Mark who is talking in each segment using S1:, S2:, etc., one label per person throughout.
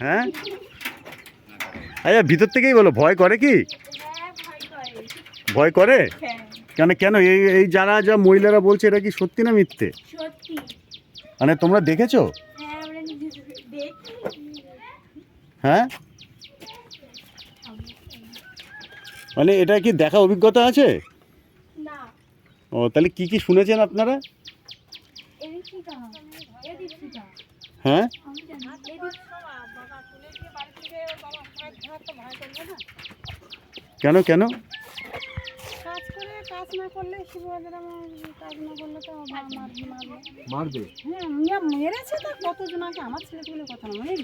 S1: হ্যাঁ, আচ্ছা ভিতর থেকেই বলো, ভয় করে কি? ভয় করে কেন? কেন এই এই যারা যা মহিলারা বলছে এটা কি সত্যি না মিথ্যে?
S2: সত্যি।
S1: মানে তোমরা দেখেছো?
S2: হ্যাঁ আমরা দেখি।
S1: হ্যাঁ, মানে এটা কি দেখা অভিজ্ঞতা আছে?
S2: না
S1: ও তাহলে কি কি শুনেছেন আপনারা?
S2: এদিক থেকে এদিক থেকে
S1: হ্যাঁ,
S2: আমি জানি এদিক বাবা তুলে দিয়ে বাড়ি থেকে বাবা ভয় তো ভয় করবে না।
S1: কেন কেন?
S2: কাজ করে কাজ না করলে শিবরাজের কাজ না করলে তো
S3: মারবে?
S2: হ্যাঁ মেরেছে তো কতজনকে, আমার ছেলেগুলো কথা না অনেক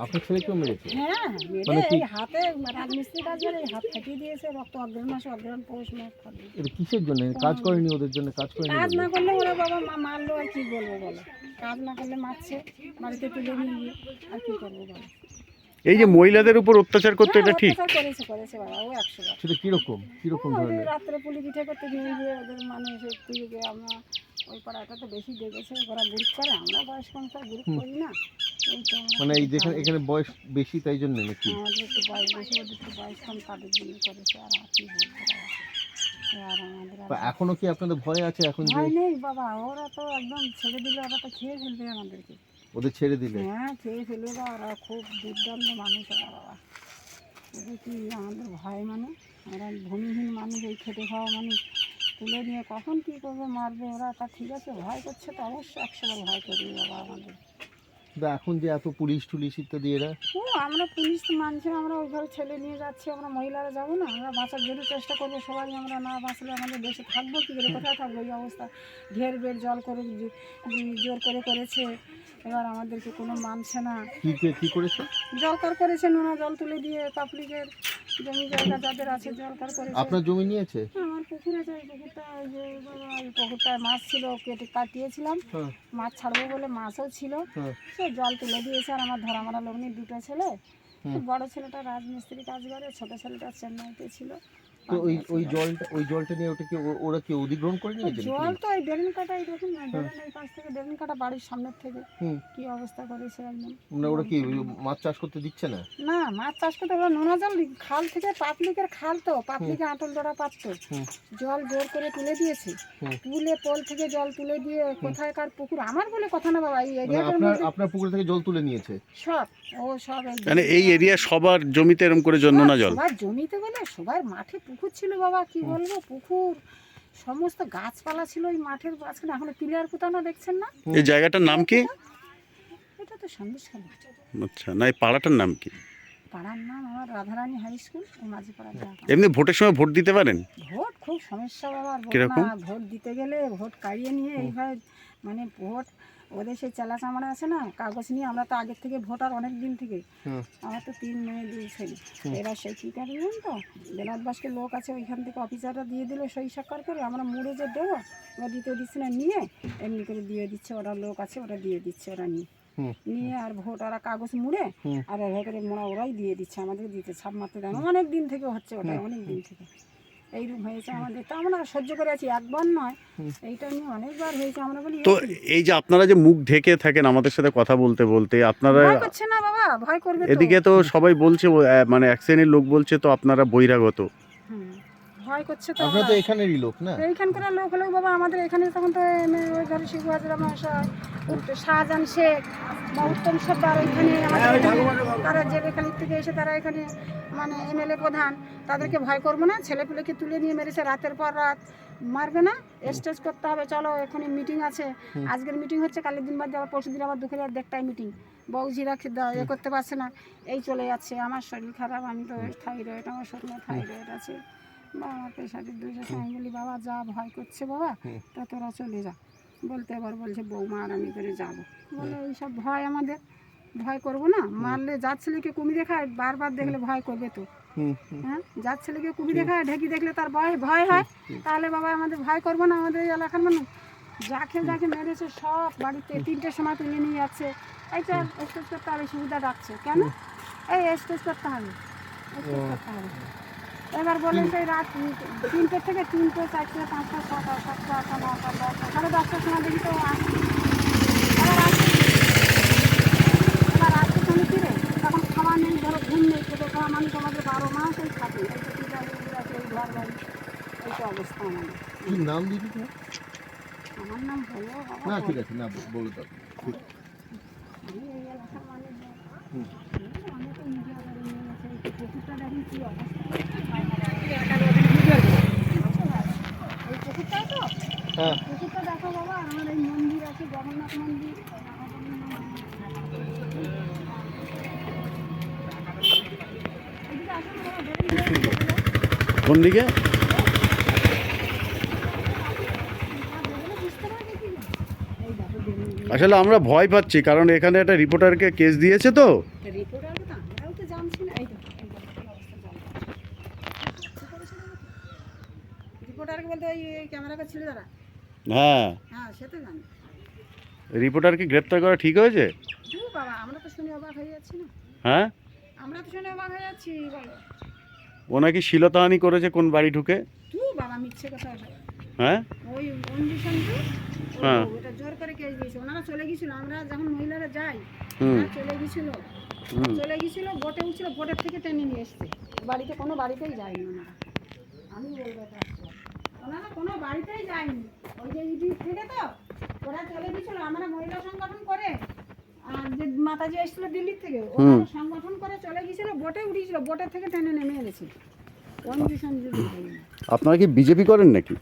S3: আপনার ছেলেকেও মেরেছে?
S2: হ্যাঁ
S3: মানে
S2: মেরে
S3: কি?
S2: এই হাতে রাজমিস্ত্রি কাজ করে এই হাত ফাটিয়ে দিয়েছে, রক্ত অগ্রহণ মাসে অগ্রহণ পৌষ মাস খাবে।
S3: এটা কিসের জন্য কাজ করেনি? ওদের জন্য কাজ করেনি?
S2: কাজ না করলে ওরা বাবা মারলো আর কি বলবো বলো, কাজ না করলে মারছে, বাড়িতে তুলে নিয়ে গিয়ে আর কি করবো বলো।
S1: এই যে মহিলাদের উপর অত্যাচার করতে, এটা ঠিক?
S2: করেছে করেছে বাবা, ও 100 বার।
S3: সেটা কিরকম কিরকম
S2: ওদের
S3: ধরনের?
S2: রাত্রে পুলি পিঠে করতে নিয়ে গিয়ে ওদের মানুষ একটু গিয়ে আমরা ওই পাড়াটা তো বেশি দেখেছে, ওরা গ্রুপ করে, আমরা বয়স কম তো গ্রুপ করি না। এই তো আমরা
S3: মানে এই যেখানে এখানে বয়স বেশি তাই জন্য নাকি?
S2: আমাদের একটু বয়স বেশি, ওদের একটু বয়স কম, তাদের জন্য করেছে। আর কি বলবো বাবা, আর আমাদের
S3: বা এখনো কি আপনাদের ভয় আছে এখন যে
S2: ভয় নেই বাবা, ওরা তো একদম ছেড়ে দিলে ওরা তো খেয়ে ফেলবে আমাদেরকে।
S3: ওদের ছেড়ে দিলে?
S2: হ্যাঁ খেয়ে ফেলবে, বা ওরা খুব দুর্দান্ত মানুষ ওরা বাবা। ওদের কি আমাদের ভয় মানে, ওরা ভূমিহীন মানুষ, এই খেটে খাওয়া মানুষ, তুলে নিয়ে কখন কী করবে মারবে ওরা, তা ঠিক আছে ভয় করছে তো অবশ্যই 100 বার ভয় করবে বাবা আমাদের।
S3: কিন্তু এখন যে এত পুলিশ টুলিশ ইত্যাদি এরা,
S2: ও আমরা পুলিশ মানছি, আমরা ওই ঘরে ছেলে নিয়ে যাচ্ছি, আমরা মহিলারা যাবো না? আমরা বাঁচার জন্য চেষ্টা করবো সবাই, আমরা না বাঁচলে আমাদের দেশে থাকবো কী করে, কোথায় থাকবো? এই অবস্থা ঘের বের জল করে জোর করে করেছে, এবার আমাদেরকে কোনো মানছে না।
S3: কি করেছে?
S2: জলকার করেছে, নোনা জল তুলে দিয়ে পাবলিকের জমি জায়গা যাদের আছে জলকার করেছে।
S3: আপনার জমি নিয়েছে?
S2: আমার পুকুর আছে, ওই পুকুরটা ওই যে ওই পুকুরটায় মাছ ছিল, কেটে কাটিয়েছিলাম,
S3: হ্যাঁ
S2: মাছ ছাড়বো বলে মাছও ছিল,
S3: হ্যাঁ।
S2: সে জল তুলে দিয়েছে। আর আমার ধরা মারা লোক নেই, দুটো ছেলে,
S3: হুম।
S2: বড় ছেলেটা রাজমিস্ত্রি কাজ করে, ছোট ছেলেটা চেন্নাইতে ছিল।
S3: তো ওই জলটা নিয়ে ওটা কি ওরা কি অধিগ্রহণ করে নিয়েছে নাকি?
S2: জল তো এই বেগুন কাটা, এই দেখুন না, বেগুন এই পাশ থেকে বেগুন কাটা বাড়ির সামনের থেকে
S3: হুম।
S2: কি অবস্থা করেছে একদম।
S3: মানে ওরা কি মাছ চাষ করতে দিচ্ছে না?
S2: না মাছ চাষ করতে ওরা নোনা জল খাল থেকে, পাবলিকের খাল তো, পাবলিকে আঁটল ধরা পারতো,
S3: হুম।
S2: জল জোর করে তুলে দিয়েছে,
S3: হুম।
S2: তুলে পোল থেকে জল তুলে দিয়ে কোথায়কার পুকুর, আমার বলে কথা না বাবা, এই
S3: মানে
S2: এরিয়াটার মধ্যে
S3: আপনার পুকুর থেকে জল তুলে নিয়েছে
S2: সব, ও সব
S1: মানে এই এরিয়া সবার জমিতে এরকম করে যন্ত্রণা জল?
S2: সবার জমিতে বলে সবার মাঠে পুকুর ছিল বাবা, কি বলবো, পুকুর সমস্ত গাছপালা ছিল ওই মাঠের মাঝখানে, এখন পিলার কোথাও দেখছেন না?
S1: এই জায়গাটার নাম কি?
S2: এটা তো সন্দেশখালী।
S1: আচ্ছা, না এই পাড়াটার নাম কি?
S2: পাড়ার নাম আমার রাধারানী হাই স্কুল, ওই মাঝিপাড়ার জায়গা।
S1: এমনি ভোটের সময় ভোট দিতে পারেন?
S2: ভোট খুব সমস্যা বাবা, ভোট
S1: কিরকম?
S2: না, ভোট দিতে গেলে ভোট কাড়িয়ে নিয়ে এইভাবে মানে ভোট, ওদের সেই চেলা চামড়া আছে না, কাগজ নিয়ে, আমরা তো আগের থেকে ভোটার অনেক দিন থেকে,
S3: হুম।
S2: আমার তো 3 মেয়ে 2 ছেলে, এবার সেই কী কাটবেন তো বেলাটবাসকে লোক আছে ওইখান থেকে, অফিসাররা দিয়ে দিলে সই স্বাক্ষর করে, আমরা মুড়ে যে দেবো, ওরা দিতে দিচ্ছে না, নিয়ে এমনি করে দিয়ে দিচ্ছে, ওরা লোক আছে ওরা দিয়ে দিচ্ছে, ওরা নিয়ে আর ভোট ওরা কাগজ মুড়ে আর এভাবে করে মোড়া ওরাই দিয়ে দিচ্ছে, আমাদের দিতে ছাপ মারতে দেয় না, অনেক দিন থেকে হচ্ছে ওটা, অনেক দিন থেকে এইরকম হয়েছে আমাদের, তো আমরা সহ্য করে আছি, একবার নয়, এইটা নিয়ে অনেকবার হয়েছে। আমরা বলি
S1: তো এই যে আপনারা যে মুখ ঢেকে থাকেন আমাদের সাথে কথা বলতে বলতে, আপনারা
S2: ভয় করছে না বাবা, ভয় করবে তো।
S1: এদিকে তো সবাই বলছে মানে এক শ্রেণীর লোক বলছে তো আপনারা বহিরাগত।
S2: হুম, ভয় করছে তো।
S3: আপনারা তো এখানেরই লোক না?
S2: এইখানকার লোক হলেও বাবা আমাদের এখানে তখন তো ওই ঘরে শিবু হাজরা মহাশয়, শাহজাহান শেখ বা উত্তম সর্দার, ওইখানে তারা জেলেখালির থেকে এসে তারা এখানে মানে এমএলএ প্রধান, তাদেরকে ভয় করবো না? ছেলেপুলেকে তুলে নিয়ে মেরেছে, রাতের পর রাত মারবে না? স্টেজ করতে হবে, চলো এখানে মিটিং আছে, আজকের মিটিং হচ্ছে, কালের দিন বাদ দিয়ে আবার পরশু দিন আবার দুপুরে দেড়টায় মিটিং, বউজিরা এ করতে পারছে না, এই চলে যাচ্ছে, আমার শরীর খারাপ, আমি তো থাইরয়েড, আমার শরীরে থাইরয়েড আছে, বা আমার পেশাদের 200, আমি বলি বাবা যা, ভয় করছে বাবা, তা তোরা চলে যা, বলতে এবার বলছে বৌমা আর আমি করে যাবো, বলে এইসব ভয়, আমাদের ভয় করবো না? মারলে যার ছেলেকে কুমি দেখায়, বারবার দেখলে ভয় করবে তো, হ্যাঁ, যার ছেলেকে কুমি দেখায়, ঢেকি দেখলে তার ভয় হয়, তাহলে বাবা আমাদের ভয় করবো না? আমাদের এলাকার মানুষ যাকে যাকে মেরেছে সব বাড়িতে 3টের সময় তুলে নিয়ে যাচ্ছে, এই তো স্টেজ করতে হবে, সুবিধা ডাকছে, কেন এই স্টেজ করতে হবে, স্টেজ করতে হবে, এবার বলে সেই রাত 3টে থেকে 3টে 4টে 5টা 6টা 7টা 8টা 9টা 10টা 10:30টার সময় দেখি তো আসছে, এবার আসছে ফিরে, তখন মানুষ আমাদের 12 মাস এই থাকে, এই তো পূজা মন্দির আছে, এই ঘর বাড়ি, এই তো অবস্থা আমাদের।
S3: কি নাম দিদি তোমার?
S2: আমার নাম হলো
S3: না ঠিক আছে, না বলে দাও।
S2: আমি এই এলাকার মানুষ।
S3: হুম।
S2: আমি তো নিজে আবার নিয়ে গেছে, এই পুকুরটা দেখুন কি অবস্থা। এই পুকুরটাই তো,
S3: হ্যাঁ
S2: পুকুরটা দেখো বাবা, আমার এই মন্দির আছে, জগন্নাথ মন্দির। এদিকে আসুন বাবা,
S1: কোন দিকে?
S2: বুঝতে পারবে কি না? এই দেখো বেলুন।
S1: আসলে আমরা ভয় পাচ্ছি, কারণ এখানে একটা রিপোর্টারকে কেস দিয়েছে তো।
S2: রিপোর্টার তো আমরাও তো জানছি না। এই দেখো, এই দেখো কি অবস্থা জল। রিপোর্টারকে বলতে ওই ক্যামেরা কাছে ছিল তারা।
S1: হ্যাঁ,
S2: হ্যাঁ সে তো জানি।
S1: রিপোর্টারকে গ্রেপ্তার করা ঠিক হয়েছে?
S2: বাবা আমরা তো শুনে অবাক হয়ে যাচ্ছি না।
S1: হ্যাঁ,
S2: আমরা তো শুনে অবাক হয়ে যাচ্ছি বলো।
S1: ও নাকি শিলতাহানি করেছে কোন বাড়ি ঢুকে।
S2: বাবা মিথ্যে কথা।
S1: হ্যাঁ,
S2: ওই কন্ডিশন তো
S1: হ্যাঁ।
S2: ওটা জোর করে কেস দিয়েছে। ওনারা চলে গেছিল, আমরা যখন মহিলারা যাই
S1: হুম।
S2: ওরা চলে গেছিল,
S1: হুম।
S2: বোটে উঠছিল, বোটের থেকে টেনে নিয়ে এসছে। বাড়িতে কোনো বাড়িতেই যায়নি ওনারা। আমি বলবো এটা ওনারা কোনো বাড়িতেই যায়নি। ওই যে ইডির থেকে তো ওরা চলে গেছিল, আমরা মহিলা সংগঠন করে আর যে মাতাজি এসেছিল দিল্লির থেকে, ওরা সংগঠন করে চলে গেছিল, বোটে উঠেছিল, বোটের থেকে টেনে নেমে গেছে। কন্ডিশন যদি হয়নি।
S1: আপনারা কি বিজেপি করেন নাকি?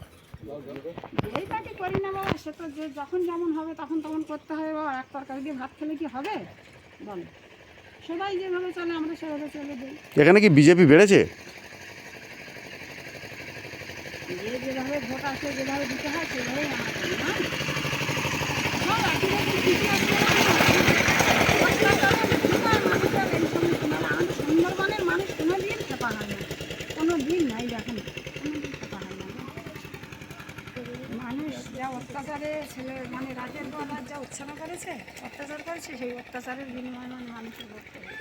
S2: এই পার্টি করি না বাবা, সে তো যে যখন যেমন হবে তখন তখন করতে হবে বাবা। এক তরকারি দিয়ে ভাত খেলে কি হবে বলো? সবাই যেভাবে চলে আমরা সেভাবে চলে দিই।
S1: এখানে কি বিজেপি বেড়েছে?
S2: যে যেভাবে ভোট আসে, যেভাবে দিতে হয় সেভাবেই আমরা করি না। সব একই রকম কিছু আসবে না। মানুষের এই সমস্ত মানে আমাদের সুন্দরবনের মানুষ কোনো দিন খেপা হয় না, কোনো দিন নাই দেখেন, কোনো দিন খেপা হয় না। মানুষ যা অত্যাচারে ছেলে মানে রাতের পর রাত যা উচ্ছানা করেছে, অত্যাচার করেছে, সেই অত্যাচারের বিনিময়ে মানে মানুষের ভোট করেছে।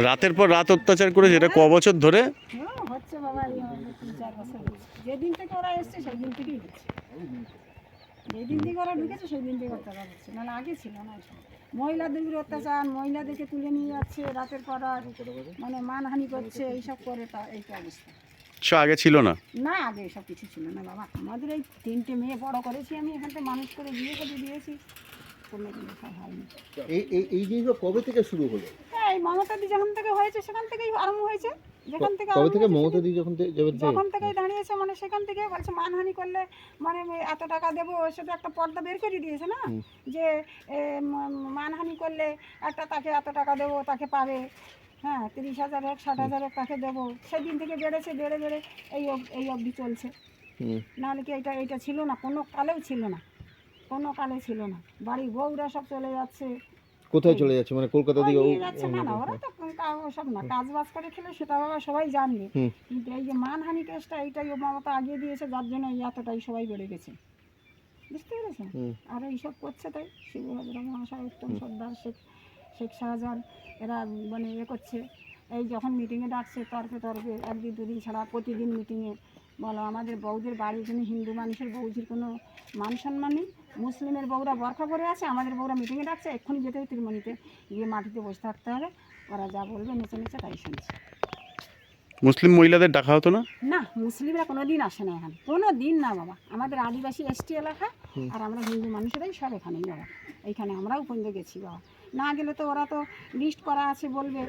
S1: রাতের পর রাত অত্যাচার করেছে, এটা ক বছর ধরে?
S2: হ্যাঁ হচ্ছে বাবা, এই 3-4 বছর হচ্ছে। যেদিন থেকে ওরা এসছে সেই দিন থেকেই হচ্ছে। যেদিন থেকে ওরা ঢুকেছে সেই দিন থেকে অত্যাচার হচ্ছে, নাহলে আগে ছিল না এসব। মহিলাদের উপর অত্যাচার, মহিলাদেরকে তুলে নিয়ে যাচ্ছে রাতের পর রাত, মানে মানহানি করছে, এইসব করে তা এই তো অবস্থা।
S1: আগে ছিল না?
S2: না আগে এসব কিছু ছিল না বাবা। আমাদের এই 3টে মেয়ে বড় করেছি আমি, এখান থেকে মানুষ করে বিয়ে করে দিয়েছি, কোনো দিন সব হয়নি।
S3: এই জিনিসটা কবে থেকে শুরু হলো?
S2: হ্যাঁ এই মমতাদি যখন থেকে হয়েছে সেখান থেকেই আরম্ভ হয়েছে। যেখান থেকে
S3: কবে থেকে
S2: আরম্ভ হয়েছে
S3: মমতা দি
S2: যখন থেকেই দাঁড়িয়েছে, মানে সেখান থেকে বলছে মানহানি করলে মানে এত টাকা দেবো, সেটা একটা পর্দা বের করে দিয়েছে না, যে মানহানি করলে একটা তাকে এত টাকা দেবো, তাকে পাবে, হ্যাঁ 30,000 হোক 60,000 হোক তাকে দেবো। সেদিন থেকে বেড়েছে, বেড়ে বেড়ে এই অবধি চলছে। নাহলে কি এইটা ছিল না? কোনো কালেও ছিল না, কোনো কালে ছিল না। বাড়ির বউরা সব চলে যাচ্ছে।
S3: কোথায় চলে যাচ্ছে? মানে কলকাতা দিকে
S2: নিয়ে যাচ্ছে না, ওরা তো সব না কাজ বাজ করে খেলে সেটা বাবা সবাই জানবে। কিন্তু এই যে মানহানি কেসটা এইটাই ও মমতা আগিয়ে দিয়েছে, যার জন্য এই এতটাই সবাই বেড়ে গেছে, বুঝতে পেরেছেন? আর এইসব করছে তাই শিবু হাজরা মহাশয়, উত্তম সর্দার, শেখ শাহজাহান, এরা মানে করছে। এই যখন মিটিংয়ে ডাকছে তর্কে 1 দিন 2 দিন ছাড়া প্রতিদিন মিটিংয়ে বলো। আমাদের বউদের বাড়ির জন্য হিন্দু মানুষের বউজির কোনো মান সম্মান নেই। মুসলিমের বউরা বরখা পরে আছে, আমাদের বউরা মিটিংয়ে ডাকছে, এক্ষুনি যেতে হবে ত্রিমণিতে, গিয়ে মাটিতে বসে থাকতে হবে, ওরা যা বলবে নেচে নেচে তাই শুনছে।
S1: মুসলিম মহিলাদের ডাকা হতো না?
S2: না মুসলিমরা কোনো দিন আসে না এখানে, কোনো দিন না বাবা। আমাদের আদিবাসী এসটি এলাকা, আর আমরা হিন্দু মানুষেরাই সব এখানেই বাবা। এইখানে আমরাও পর্যন্ত গেছি বাবা। না গেলে তো ওরা তো লিস্ট করা আছে, বলবে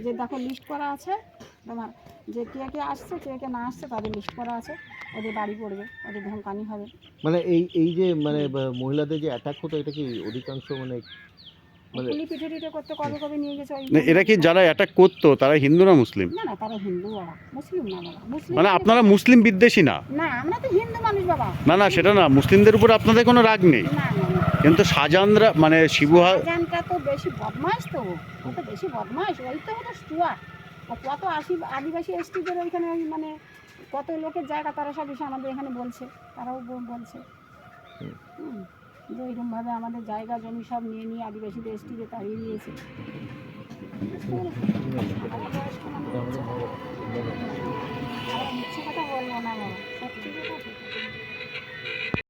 S2: যে দেখো লিস্ট করা আছে তোমার, যে কে কে আসছে কে কে না আসছে তাদের লিস্ট করা আছে, ওদের বাড়ি পড়বে, ওদের ধমকানি হবে।
S3: মানে এই যে মানে মহিলাদের যে অ্যাটাক হতো, এটা কি অধিকাংশ মানে
S2: পুলি পিঠে টিঠে করতে কবে কবে নিয়ে গেছে ওই।
S1: না, এরা কি যারা অ্যাটাক করতো তারা হিন্দু না মুসলিম?
S2: না না তারা হিন্দু বাবা, মুসলিম না বাবা। মুসলিম
S1: মানে আপনারা মুসলিম বিদ্বেষী না?
S2: না আমরা তো হিন্দু মানুষ বাবা।
S1: না না সেটা না, মুসলিমদের উপর আপনাদের কোনো রাগ নেই,
S2: না না না।
S1: কিন্তু শাহজাহানরা মানে
S2: শাহজাহানটা তো বেশি বদমাশ, তো ও তো বেশি বদমাশ। ওই তো হলো স্টুয়ার্ট। কত আদিবাসী এসটিদের ওইখানে ওই মানে কত লোকের জায়গা তারা সব এসে আমাদের এখানে বলছে, তারাও বলছে যে এরকমভাবে আমাদের জায়গা জমি সব নিয়ে নিয়ে আদিবাসীদের এসটিদের তাড়িয়ে দিয়েছে। মিথ্যে কথা বলবো না বাবা, সত্যি কথা।